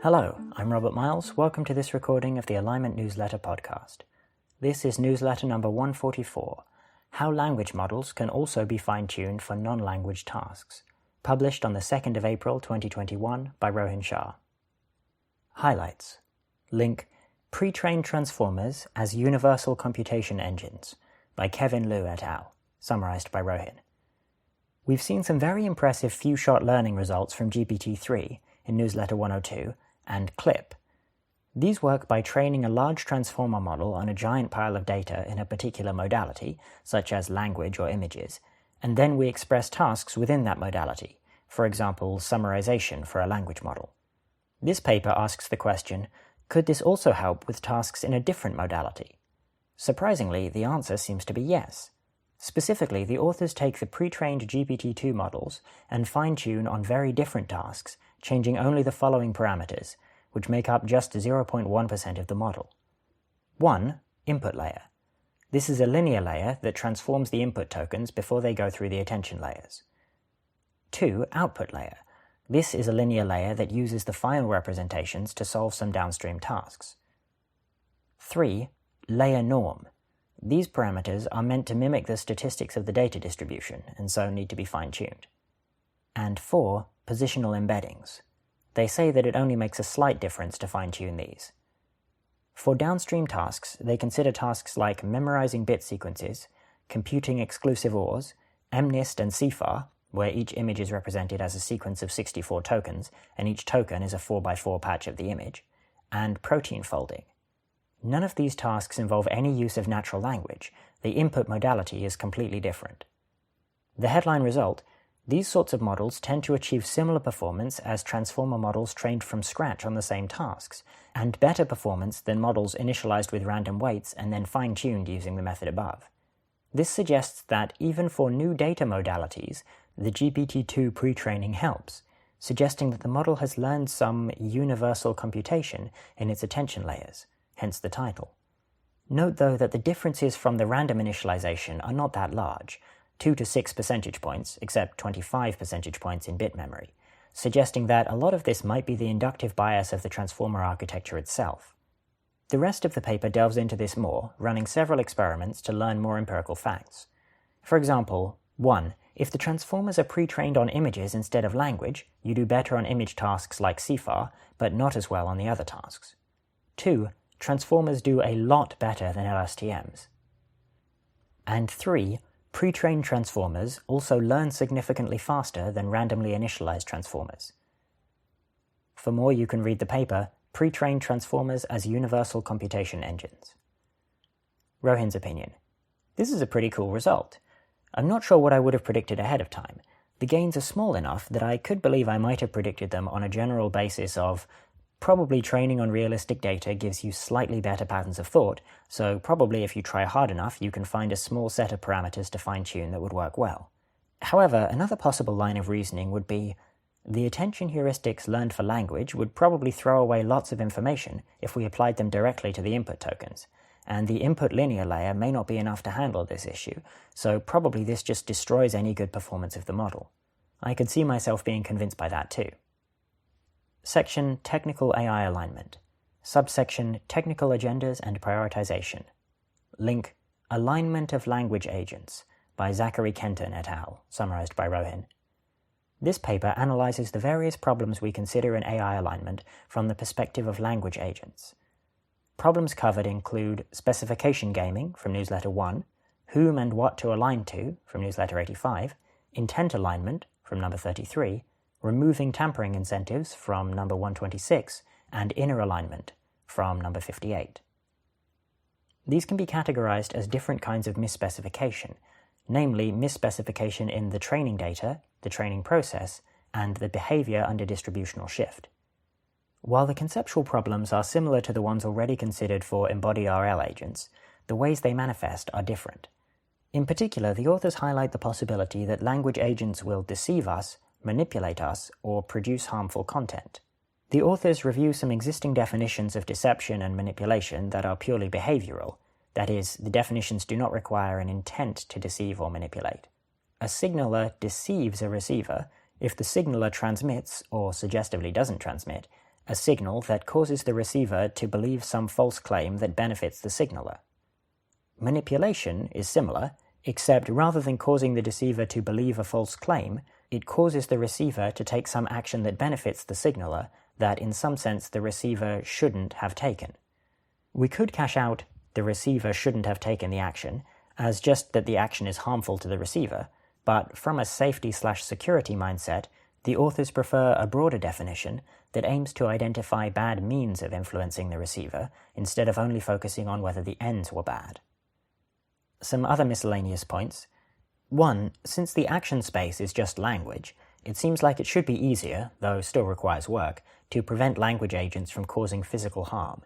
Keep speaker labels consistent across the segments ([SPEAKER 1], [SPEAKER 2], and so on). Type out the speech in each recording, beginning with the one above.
[SPEAKER 1] Hello, I'm Robert Miles. Welcome to this recording of the Alignment Newsletter podcast. This is newsletter number 144, How Language Models Can Also Be Fine-Tuned for Non-Language Tasks, published on the 2nd of April 2021 by Rohin Shah. Highlights. Link, Pre-trained Transformers as Universal Computation Engines by Kevin Liu et al., summarized by Rohin. We've seen some very impressive few-shot learning results from GPT-3 in newsletter 102 and CLIP. These work by training a large transformer model on a giant pile of data in a particular modality, such as language or images, and then we express tasks within that modality, for example, summarization for a language model. This paper asks the question, could this also help with tasks in a different modality? Surprisingly, the answer seems to be yes. Specifically, the authors take the pre-trained GPT-2 models and fine-tune on very different tasks, changing only the following parameters, which make up just 0.1% of the model. 1. Input layer. This is a linear layer that transforms the input tokens before they go through the attention layers. 2. Output layer. This is a linear layer that uses the final representations to solve some downstream tasks. 3. Layer norm. These parameters are meant to mimic the statistics of the data distribution, and so need to be fine-tuned. And 4. Positional embeddings. They say that it only makes a slight difference to fine-tune these. For downstream tasks, they consider tasks like memorizing bit sequences, computing exclusive ORs, MNIST and CFAR, where each image is represented as a sequence of 64 tokens, and each token is a 4x4 patch of the image, and protein folding. None of these tasks involve any use of natural language. The input modality is completely different. The headline result: these sorts of models tend to achieve similar performance as transformer models trained from scratch on the same tasks, and better performance than models initialized with random weights and then fine-tuned using the method above. This suggests that even for new data modalities, the GPT-2 pre-training helps, suggesting that the model has learned some universal computation in its attention layers, hence the title. Note though that the differences from the random initialization are not that large, 2 to 6 percentage points, except 25 percentage points in bit memory, suggesting that a lot of this might be the inductive bias of the transformer architecture itself. The rest of the paper delves into this more, running several experiments to learn more empirical facts. For example, 1. If the transformers are pre-trained on images instead of language, you do better on image tasks like CFAR, but not as well on the other tasks. 2. Transformers do a lot better than LSTMs. And 3. Pre-trained transformers also learn significantly faster than randomly initialized transformers. For more, you can read the paper, Pre-trained Transformers as Universal Computation Engines. Rohin's opinion. This is a pretty cool result. I'm not sure what I would have predicted ahead of time. The gains are small enough that I could believe I might have predicted them on a general basis of probably training on realistic data gives you slightly better patterns of thought, so probably if you try hard enough you can find a small set of parameters to fine-tune that would work well. However, another possible line of reasoning would be, the attention heuristics learned for language would probably throw away lots of information if we applied them directly to the input tokens, and the input linear layer may not be enough to handle this issue, so probably this just destroys any good performance of the model. I could see myself being convinced by that too. Section Technical AI Alignment. Subsection Technical Agendas and Prioritization. Link Alignment of Language Agents by Zachary Kenton et al., summarized by Rohin. This paper analyzes the various problems we consider in AI alignment from the perspective of language agents. Problems covered include specification gaming from newsletter 1, whom and what to align to from newsletter 85, intent alignment from number 33, removing tampering incentives from number 126, and inner alignment from number 58. These can be categorized as different kinds of misspecification, namely misspecification in the training data, the training process, and the behavior under distributional shift. While the conceptual problems are similar to the ones already considered for embodied RL agents, the ways they manifest are different. In particular, the authors highlight the possibility that language agents will deceive us, manipulate us, or produce harmful content. The authors review some existing definitions of deception and manipulation that are purely behavioral. That is, the definitions do not require an intent to deceive or manipulate. A signaler deceives a receiver if the signaler transmits, or suggestively doesn't transmit, a signal that causes the receiver to believe some false claim that benefits the signaler. Manipulation is similar, except rather than causing the deceiver to believe a false claim, it causes the receiver to take some action that benefits the signaler that in some sense the receiver shouldn't have taken. We could cash out the receiver shouldn't have taken the action as just that the action is harmful to the receiver, but from a safety/security mindset, the authors prefer a broader definition that aims to identify bad means of influencing the receiver instead of only focusing on whether the ends were bad. Some other miscellaneous points. 1. Since the action space is just language, it seems like it should be easier, though still requires work, to prevent language agents from causing physical harm.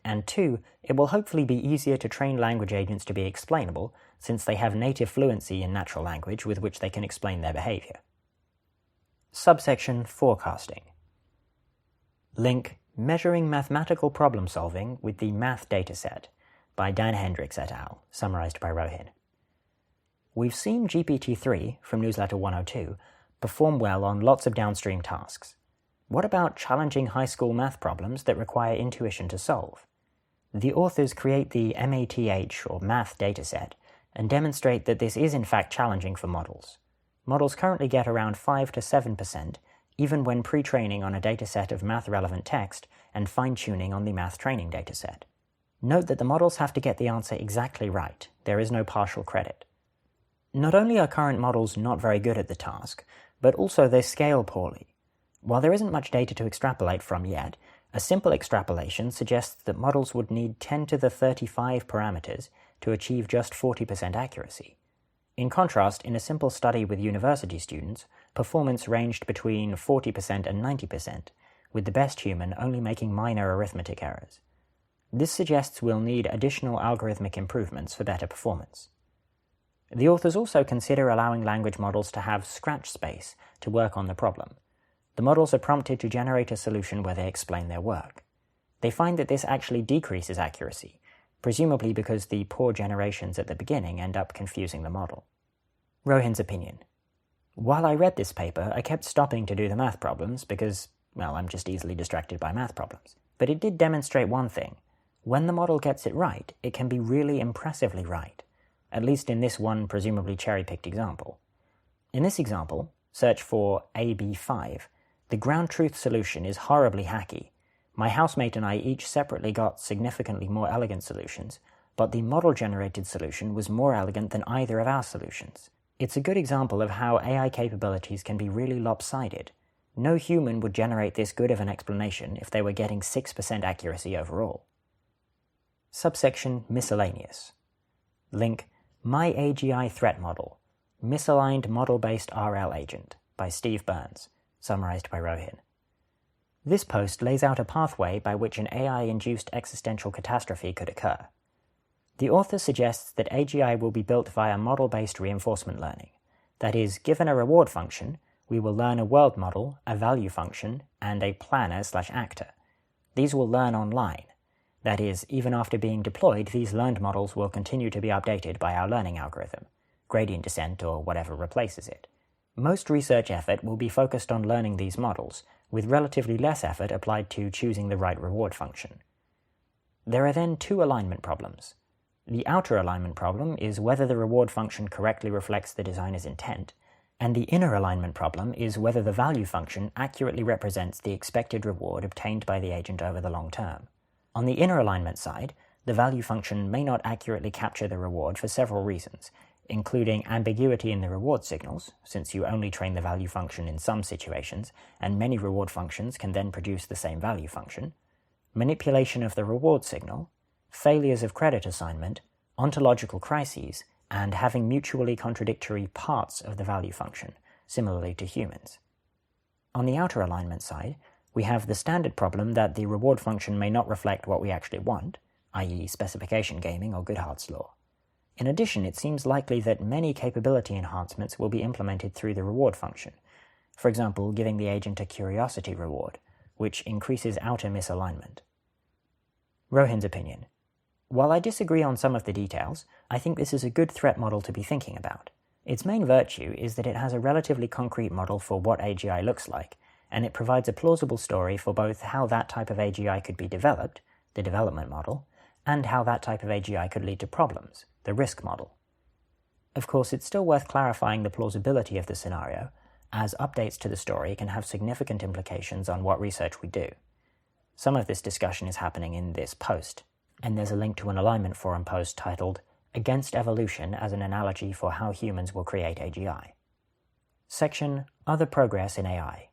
[SPEAKER 1] And 2, it will hopefully be easier to train language agents to be explainable, since they have native fluency in natural language with which they can explain their behavior. Subsection Forecasting. Link Measuring Mathematical Problem Solving with the Math Dataset by Dan Hendricks et al., summarized by Rohin. We've seen GPT-3 from Newsletter 102 perform well on lots of downstream tasks. What about challenging high school math problems that require intuition to solve? The authors create the MATH, or Math Dataset, and demonstrate that this is in fact challenging for models. Models currently get around 5 to 7%, even when pre-training on a dataset of math-relevant text and fine-tuning on the math training dataset. Note that the models have to get the answer exactly right. There is no partial credit. Not only are current models not very good at the task, but also they scale poorly. While there isn't much data to extrapolate from yet, a simple extrapolation suggests that models would need 10 to the 35 parameters to achieve just 40% accuracy. In contrast, in a simple study with university students, performance ranged between 40% and 90%, with the best human only making minor arithmetic errors. This suggests we'll need additional algorithmic improvements for better performance. The authors also consider allowing language models to have scratch space to work on the problem. The models are prompted to generate a solution where they explain their work. They find that this actually decreases accuracy, presumably because the poor generations at the beginning end up confusing the model. Rohin's opinion. While I read this paper, I kept stopping to do the math problems because, well, I'm just easily distracted by math problems. But it did demonstrate one thing. When the model gets it right, it can be really impressively right, at least in this one presumably cherry-picked example. In this example, search for AB5, the ground truth solution is horribly hacky. My housemate and I each separately got significantly more elegant solutions, but the model-generated solution was more elegant than either of our solutions. It's a good example of how AI capabilities can be really lopsided. No human would generate this good of an explanation if they were getting 6% accuracy overall. Subsection Miscellaneous. Link My AGI Threat Model, Misaligned Model-Based RL Agent by Steve Burns, summarized by Rohin. This post lays out a pathway by which an AI-induced existential catastrophe could occur. The author suggests that AGI will be built via model-based reinforcement learning. That is, given a reward function, we will learn a world model, a value function, and a planner/actor. These will learn online. That is, even after being deployed, these learned models will continue to be updated by our learning algorithm, gradient descent or whatever replaces it. Most research effort will be focused on learning these models, with relatively less effort applied to choosing the right reward function. There are then two alignment problems. The outer alignment problem is whether the reward function correctly reflects the designer's intent, and the inner alignment problem is whether the value function accurately represents the expected reward obtained by the agent over the long term. On the inner alignment side, the value function may not accurately capture the reward for several reasons, including ambiguity in the reward signals, since you only train the value function in some situations, and many reward functions can then produce the same value function, manipulation of the reward signal, failures of credit assignment, ontological crises, and having mutually contradictory parts of the value function, similarly to humans. On the outer alignment side, we have the standard problem that the reward function may not reflect what we actually want, i.e. specification gaming or Goodhart's law. In addition, it seems likely that many capability enhancements will be implemented through the reward function, for example, giving the agent a curiosity reward, which increases outer misalignment. Rohin's opinion. While I disagree on some of the details, I think this is a good threat model to be thinking about. Its main virtue is that it has a relatively concrete model for what AGI looks like, and it provides a plausible story for both how that type of AGI could be developed, the development model, and how that type of AGI could lead to problems, the risk model. Of course, it's still worth clarifying the plausibility of the scenario, as updates to the story can have significant implications on what research we do. Some of this discussion is happening in this post, and there's a link to an alignment forum post titled Against Evolution as an Analogy for How Humans Will Create AGI. Section Other Progress in AI.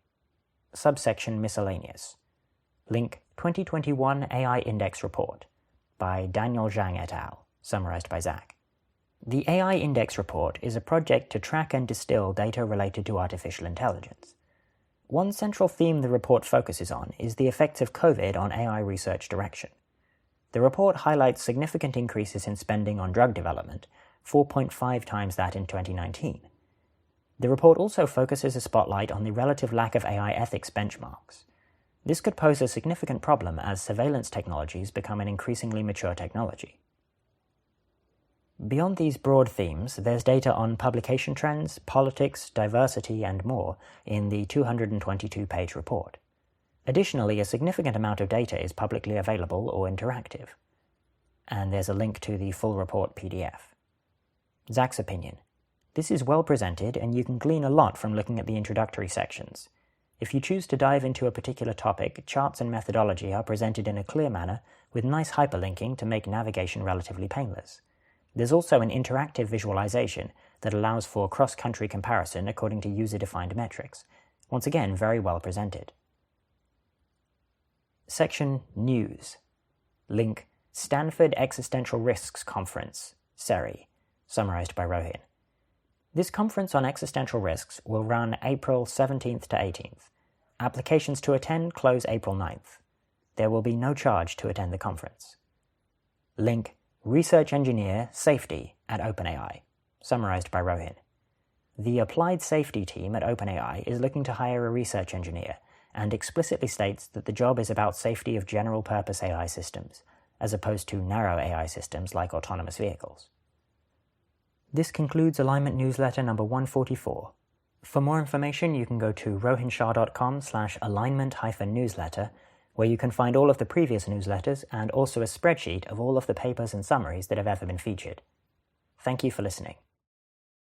[SPEAKER 1] Subsection Miscellaneous. Link 2021 AI Index Report by Daniel Zhang et al., summarized by Zach. The AI Index Report is a project to track and distill data related to artificial intelligence. One central theme the report focuses on is the effects of COVID on AI research direction. The report highlights significant increases in spending on drug development, 4.5 times that in 2019. The report also focuses a spotlight on the relative lack of AI ethics benchmarks. This could pose a significant problem as surveillance technologies become an increasingly mature technology. Beyond these broad themes, there's data on publication trends, politics, diversity, and more in the 222-page report. Additionally, a significant amount of data is publicly available or interactive. And there's a link to the full report PDF. Zach's opinion. This is well presented, and you can glean a lot from looking at the introductory sections. If you choose to dive into a particular topic, charts and methodology are presented in a clear manner with nice hyperlinking to make navigation relatively painless. There's also an interactive visualization that allows for cross-country comparison according to user-defined metrics. Once again, very well presented. Section News. Link Stanford Existential Risks Conference, SERI, summarized by Rohin. This conference on existential risks will run April 17th to 18th. Applications to attend close April 9th. There will be no charge to attend the conference. Link Research Engineer Safety at OpenAI, summarized by Rohin. The Applied Safety team at OpenAI is looking to hire a research engineer and explicitly states that the job is about safety of general-purpose AI systems, as opposed to narrow AI systems like autonomous vehicles. This concludes Alignment Newsletter number 144. For more information, you can go to rohinshah.com/alignment-newsletter, where you can find all of the previous newsletters and also a spreadsheet of all of the papers and summaries that have ever been featured. Thank you for listening.